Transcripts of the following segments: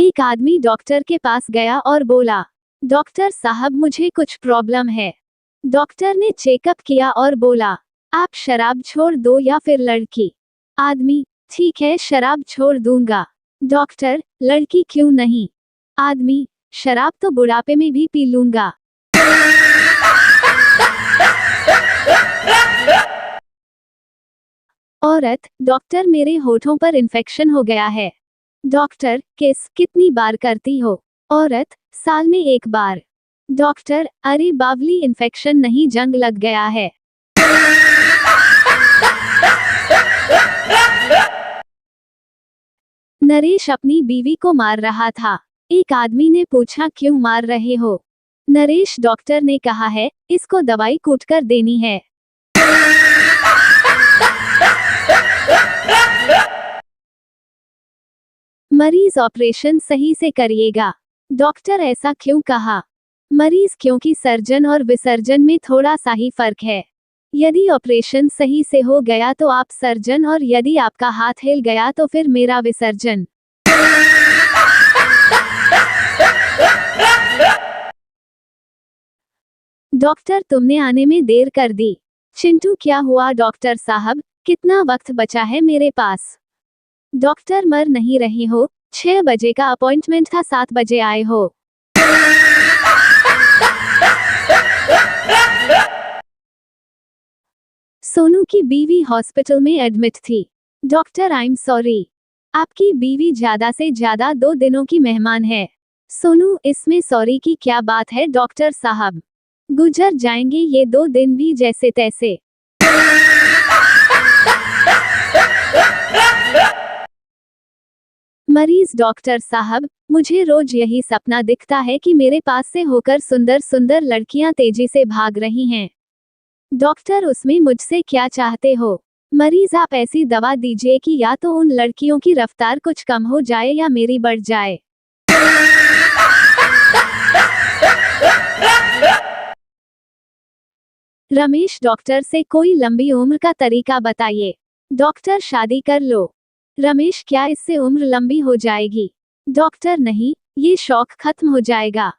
एक आदमी डॉक्टर के पास गया और बोला, डॉक्टर साहब मुझे कुछ प्रॉब्लम है। डॉक्टर ने चेकअप किया और बोला, आप शराब छोड़ दो या फिर लड़की। आदमी, ठीक है शराब छोड़ दूंगा। डॉक्टर, लड़की क्यों नहीं? आदमी, शराब तो बुढ़ापे में भी पी लूंगा। औरत, डॉक्टर मेरे होठों पर इन्फेक्शन हो गया है। डॉक्टर, कितनी बार करती हो? औरत, साल में 1 बार। डॉक्टर, अरे बावली इन्फेक्शन नहीं जंग लग गया है। नरेश अपनी बीवी को मार रहा था। एक आदमी ने पूछा क्यों मार रहे हो? नरेश, डॉक्टर ने कहा है इसको दवाई कूटकर देनी है। मरीज, ऑपरेशन सही से करिएगा। डॉक्टर, ऐसा क्यों कहा? मरीज, क्योंकि सर्जन और विसर्जन में थोड़ा सा ही फर्क है। यदि ऑपरेशन सही से हो गया तो आप सर्जन और यदि आपका हाथ हिल गया तो फिर मेरा विसर्जन। डॉक्टर, तुमने आने में देर कर दी। चिंटू, क्या हुआ डॉक्टर साहब, कितना वक्त बचा है मेरे पास? डॉक्टर, मर नहीं रहे हो, 6 बजे का अपॉइंटमेंट था, 7 बजे आए हो। सोनू की बीवी हॉस्पिटल में एडमिट थी। Doctor, I am sorry. आपकी बीवी ज्यादा से ज्यादा 2 दिनों की मेहमान है। सोनू, इसमें सॉरी की क्या बात है डॉक्टर साहब, गुजर जाएंगे ये 2 दिन भी जैसे तैसे। मरीज, डॉक्टर साहब मुझे रोज यही सपना दिखता है कि मेरे पास से होकर सुंदर सुंदर लड़कियां तेजी से भाग रही हैं। डॉक्टर, उसमें मुझसे क्या चाहते हो? मरीज, आप ऐसी दवा दीजिए कि या तो उन लड़कियों की रफ्तार कुछ कम हो जाए या मेरी बढ़ जाए। रमेश, डॉक्टर से कोई लंबी उम्र का तरीका बताइए। डॉक्टर, शादी कर लो। रमेश, क्या इससे उम्र लंबी हो जाएगी? डॉक्टर, नहीं, ये शौक खत्म हो जाएगा।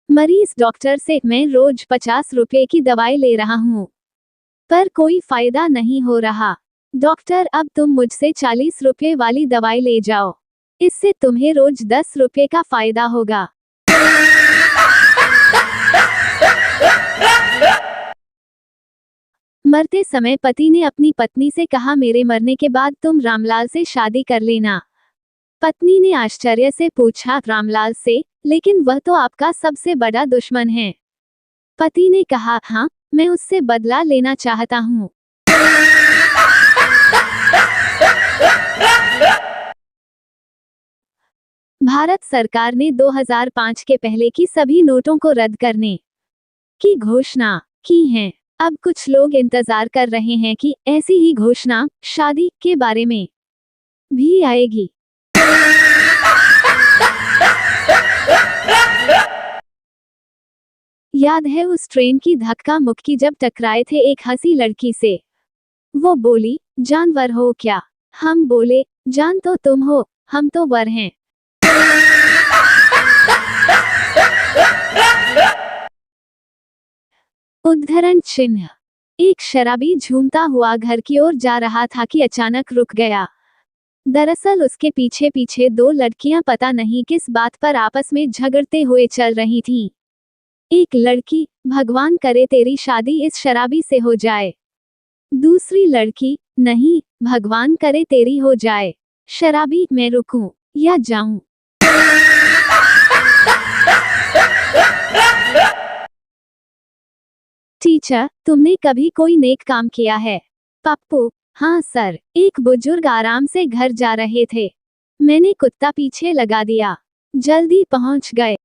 मरीज, डॉक्टर से मैं रोज 50 रुपए की दवाई ले रहा हूँ पर कोई फायदा नहीं हो रहा। डॉक्टर, अब तुम मुझसे 40 रुपए वाली दवाई ले जाओ, इससे तुम्हें रोज 10 रुपए का फायदा होगा। मरते समय पति ने अपनी पत्नी से कहा, मेरे मरने के बाद तुम रामलाल से शादी कर लेना। पत्नी ने आश्चर्य से पूछा, रामलाल से? लेकिन वह तो आपका सबसे बड़ा दुश्मन है। पति ने कहा, हाँ, मैं उससे बदला लेना चाहता हूँ। भारत सरकार ने 2005 के पहले की सभी नोटों को रद्द करने की घोषणा की है। अब कुछ लोग इंतजार कर रहे हैं कि ऐसी ही घोषणा शादी के बारे में भी आएगी। याद है उस ट्रेन की धक्का मुक्की जब टकराए थे एक हंसी लड़की से? वो बोली, जानवर हो क्या? हम बोले, जान तो तुम हो, हम तो वर हैं। उद्धरण चिन्ह। एक शराबी झूमता हुआ घर की ओर जा रहा था कि अचानक रुक गया। दरअसल उसके पीछे पीछे 2 लड़कियां पता नहीं किस बात पर आपस में झगड़ते हुए चल रही थीं। एक लड़की, भगवान करे तेरी शादी इस शराबी से हो जाए। दूसरी लड़की, नहीं, भगवान करे तेरी हो जाए। शराबी, मैं रुकूं या जाऊं? टीचर, तुमने कभी कोई नेक काम किया है? पप्पू, हाँ सर। एक बुजुर्ग आराम से घर जा रहे थे, मैंने कुत्ता पीछे लगा दिया, जल्दी पहुंच गए।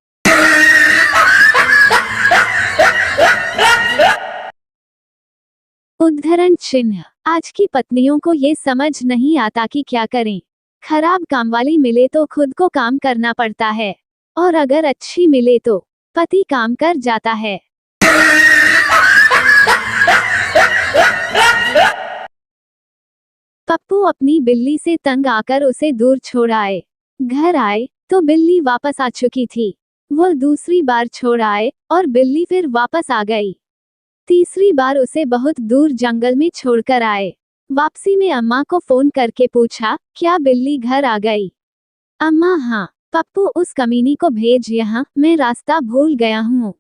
उद्धरण चिन्ह। आज की पत्नियों को ये समझ नहीं आता कि क्या करें। खराब कामवाली मिले तो खुद को काम करना पड़ता है, और अगर अच्छी मिले तो पति काम कर जाता है। पप्पू अपनी बिल्ली से तंग आकर उसे दूर छोड़ आए। घर आए तो बिल्ली वापस आ चुकी थी। वो दूसरी बार छोड़ आए और बिल्ली फिर वापस आ गई। तीसरी बार उसे बहुत दूर जंगल में छोड़कर आए। वापसी में अम्मा को फोन करके पूछा, क्या बिल्ली घर आ गई? अम्मा हाँ। पप्पू, उस कमीनी को भेज यहाँ, मैं रास्ता भूल गया हूँ।